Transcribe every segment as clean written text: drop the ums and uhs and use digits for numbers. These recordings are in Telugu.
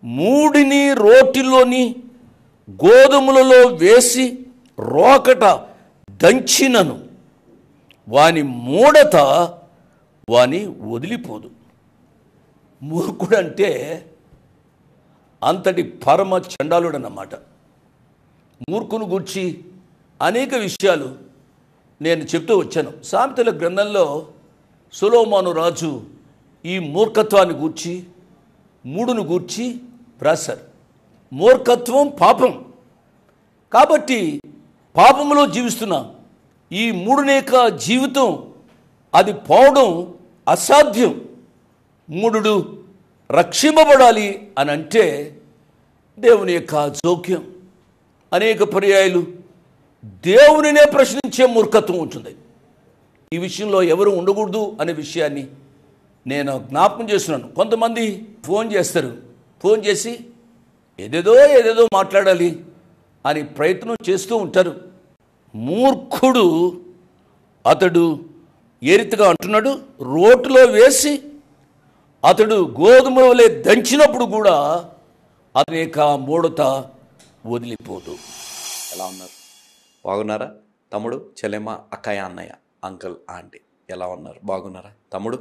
మూడిని రోటిలోని గోధుమలలో వేసి రోకట దంచినను వాని మూడత వాని వదిలిపోదు. మూర్ఖుడంటే అంతటి పరమ చండాలుడన్నమాట. మూర్ఖుని గూర్చి అనేక విషయాలు నేను చెప్తూ వచ్చాను. సామెతల గ్రంథంలో సొలొమోను రాజు ఈ మూర్ఖత్వాన్ని గూర్చి, మూడును గూర్చి రాశారు. మూర్ఖత్వం పాపం కాబట్టి పాపంలో జీవిస్తున్నాం. ఈ మూడునేక జీవితం అది పోవడం అసాధ్యం. మూఢుడు రక్షింపబడాలి అని అంటే దేవుని యొక్క జోక్యం. అనేక పర్యాయాలు దేవునినే ప్రశ్నించే మూర్ఖత్వం ఉంటుంది. ఈ విషయంలో ఎవరు ఉండకూడదు అనే విషయాన్ని నేను జ్ఞాపకం చేస్తున్నాను. కొంతమంది ఫోన్ చేస్తారు, ఫోన్ చేసి ఏదేదో మాట్లాడాలి అని ప్రయత్నం చేస్తూ ఉంటారు. మూర్ఖుడు అతడు ఏ రీతిగా అంటున్నాడు, రోటిలో వేసి అతడు గోధుమ వలె దంచినప్పుడు కూడా అతని యొక్క మూడత వదిలిపోదు. ఎలా ఉన్నారు? బాగున్నారా? తమ్ముడు, చెల్లెమ్మ, అక్కయ్య, అన్నయ్య, అంకుల్, ఆంటీ ఎలా ఉన్నారు? బాగున్నారా? తమ్ముడు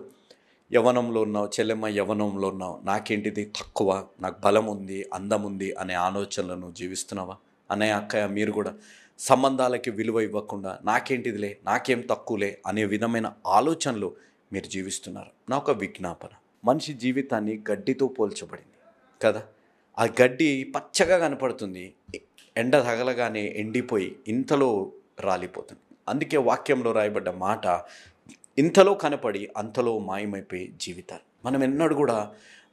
యవ్వనంలో ఉన్నావు, చెల్లెమ్మ యవ్వనంలో ఉన్నావు. నాకేంటిది తక్కువ, నాకు బలం ఉంది, అందం ఉంది అనే ఆలోచనలను జీవిస్తున్నావా? అన్నయ్య, అక్కయ్య, మీరు కూడా సంబంధాలకి విలువ ఇవ్వకుండా నాకేంటిదిలే, నాకేం తక్కువలే అనే విధమైన ఆలోచనలు మీరు జీవిస్తున్నారు. నా ఒక విజ్ఞాపన, మనిషి జీవితాన్ని గడ్డితో పోల్చబడింది కదా. ఆ గడ్డి పచ్చగా కనపడుతుంది, ఎండ తగలగానే ఎండిపోయి ఇంతలో రాలిపోతుంది. అందుకే వాక్యంలో రాయబడ్డ మాట, ఇంతలో కనపడి అంతలో మాయమైపోయి జీవితాలు. మనం ఎన్నడూ కూడా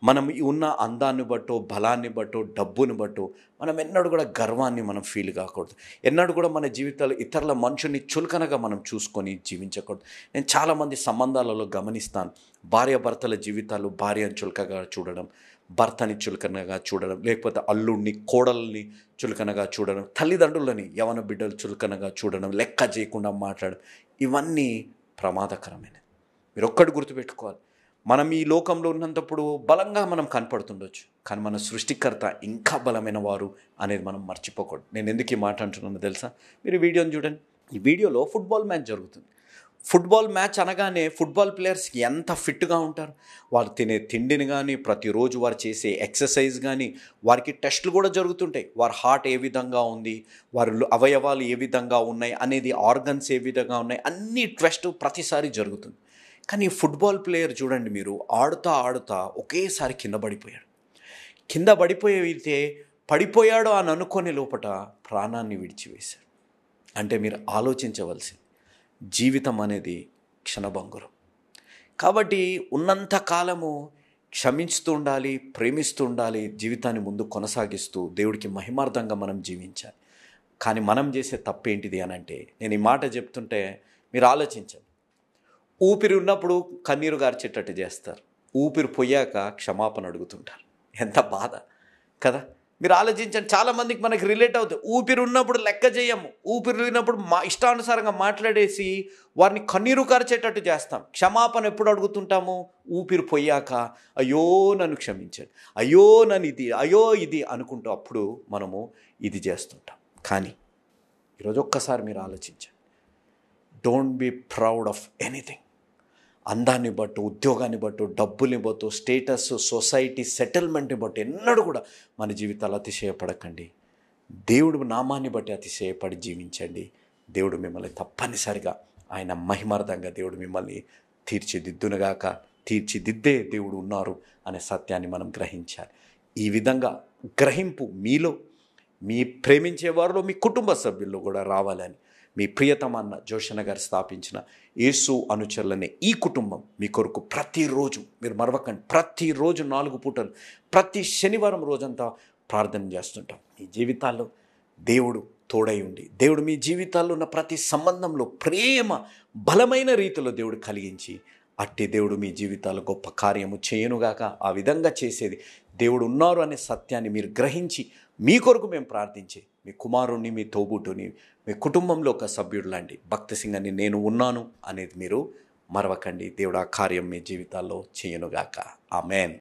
మనం ఉన్న అందాన్ని బట్టో, బలాన్ని బట్టో, డబ్బుని బట్టో మనం ఎన్నడూ కూడా గర్వాన్ని మనం ఫీల్ కాకూడదు. ఎన్నడూ కూడా మన జీవితాలు ఇతరుల మనుషుల్ని చులకనగా మనం చూసుకొని జీవించకూడదు. నేను చాలామంది సంబంధాలలో గమనిస్తాను, భార్యాభర్తల జీవితాలు భార్యను చులకగా చూడడం, భర్తని చులకనగా చూడడం, లేకపోతే అల్లుడిని, కోడల్ని చులకనగా చూడడం, తల్లిదండ్రులని యవన బిడ్డలు చులకనగా చూడడం, లెక్క చేయకుండా మాట్లాడడం, ఇవన్నీ ప్రమాదకరమైనది. మీరు ఒక్కటి గుర్తుపెట్టుకోవాలి, మనం ఈ లోకంలో ఉన్నంతప్పుడు బలంగా మనం కనపడుతుండొచ్చు, కానీ మన సృష్టికర్త ఇంకా బలమైన వారు అనేది మనం మర్చిపోకూడదు. నేను ఎందుకు ఈ మాట అంటున్నానో తెలుసా? మీరు వీడియోని చూడండి. ఈ వీడియోలో ఫుట్బాల్ మ్యాచ్ జరుగుతుంది. ఫుట్బాల్ మ్యాచ్ అనగానే ఫుట్బాల్ ప్లేయర్స్ ఎంత ఫిట్గా ఉంటారు. వాళ్ళు తినే తిండిని కానీ, ప్రతిరోజు వారు చేసే ఎక్సర్సైజ్ కానీ, వారికి టెస్టులు కూడా జరుగుతుంటాయి. వారి హార్ట్ ఏ విధంగా ఉంది, వారి అవయవాలు ఏ విధంగా ఉన్నాయి అనేది, ఆర్గన్స్ ఏ విధంగా ఉన్నాయి, అన్ని టెస్ట్ ప్రతిసారి జరుగుతుంది. కానీ ఫుట్బాల్ ప్లేయర్ చూడండి, మీరు ఆడుతా ఒకేసారి కింద పడిపోయాడు. కింద పడిపోయితే పడిపోయాడు అని అనుకునే లోపట ప్రాణాన్ని విడిచివేశాడు. అంటే మీరు ఆలోచించవలసింది, జీవితం అనేది క్షణభంగురం. కాబట్టి ఉన్నంత కాలము క్షమిస్తూ ఉండాలి, ప్రేమిస్తూ ఉండాలి, జీవితాన్ని ముందు కొనసాగిస్తూ దేవుడికి మహిమార్థంగా మనం జీవించాలి. కానీ మనం చేసే తప్పేంటిది అని అంటే, నేను ఈ మాట చెప్తుంటే మీరు ఆలోచించండి. ఊపిరి ఉన్నప్పుడు కన్నీరు గార్చేటట్టు చేస్తారు, ఊపిరి పోయాక క్షమాపణ అడుగుతుంటారు. ఎంత బాధ కదా. మీరు ఆలోచించండి, చాలామందికి మనకి రిలేట్ అవుతుంది. ఊపిరి ఉన్నప్పుడు లెక్క చేయము, ఊపిరి లేనప్పుడు ఇష్టానుసారంగా మాట్లాడేసి వారిని కన్నీరు కార్చేటట్టు చేస్తాం. క్షమాపణ ఎప్పుడు అడుగుతుంటాము? ఊపిరి పోయాక, అయ్యో నన్ను క్షమించండి, అయ్యో నన్ను ఇది అనుకుంటూ అప్పుడు మనము ఇది చేస్తుంటాం. కానీ ఈరోజు ఒక్కసారి మీరు ఆలోచించండి, don't be proud of anything. అందాన్ని బట్టు, ఉద్యోగాన్ని బట్టు, డబ్బుల్ని బట్టు, స్టేటస్, సొసైటీ, సెటిల్మెంట్ని బట్టి ఎన్నడూ కూడా మన జీవితాలు అతిశయపడకండి. దేవుడు నామాన్ని బట్టి అతిశయపడి జీవించండి. దేవుడు మిమ్మల్ని తప్పనిసరిగా ఆయన మహిమార్థంగా దేవుడు మిమ్మల్ని తీర్చిదిద్దే దేవుడు ఉన్నారు అనే సత్యాన్ని మనం గ్రహించాలి. ఈ విధంగా గ్రహింపు మీలో, మీ ప్రేమించే వారిలో, మీ కుటుంబ సభ్యుల్లో కూడా రావాలని మీ ప్రియతమన్న జోషన్న గారు స్థాపించిన యేసు అనుచరులనే ఈ కుటుంబం మీ కొరకు ప్రతిరోజు, మీరు మరవకండి, ప్రతిరోజు 4 పూటలు, ప్రతి శనివారం రోజంతా ప్రార్థన చేస్తుంటాం. మీ జీవితాల్లో దేవుడు తోడై ఉండి, దేవుడు మీ జీవితాల్లో ఉన్న ప్రతి సంబంధంలో ప్రేమ బలమైన రీతిలో దేవుడు కలిగించి, అట్టి దేవుడు మీ జీవితాల్లో గొప్ప కార్యము చేయనుగాక. ఆ విధంగా చేసేది దేవుడు ఉన్నారు అనే సత్యాన్ని మీరు గ్రహించి, మీ కొరకు మేము ప్రార్థించి, మీ కుమారుణ్ణి, మీ తోబుట్టుని, మీ కుటుంబంలో ఒక సభ్యుడు లాంటి భక్తి సింగ్ అని నేను ఉన్నాను అనేది మీరు మరవకండి. దేవుడు ఆ కార్యం మీ జీవితాల్లో చేయనుగాక. ఆమేన్.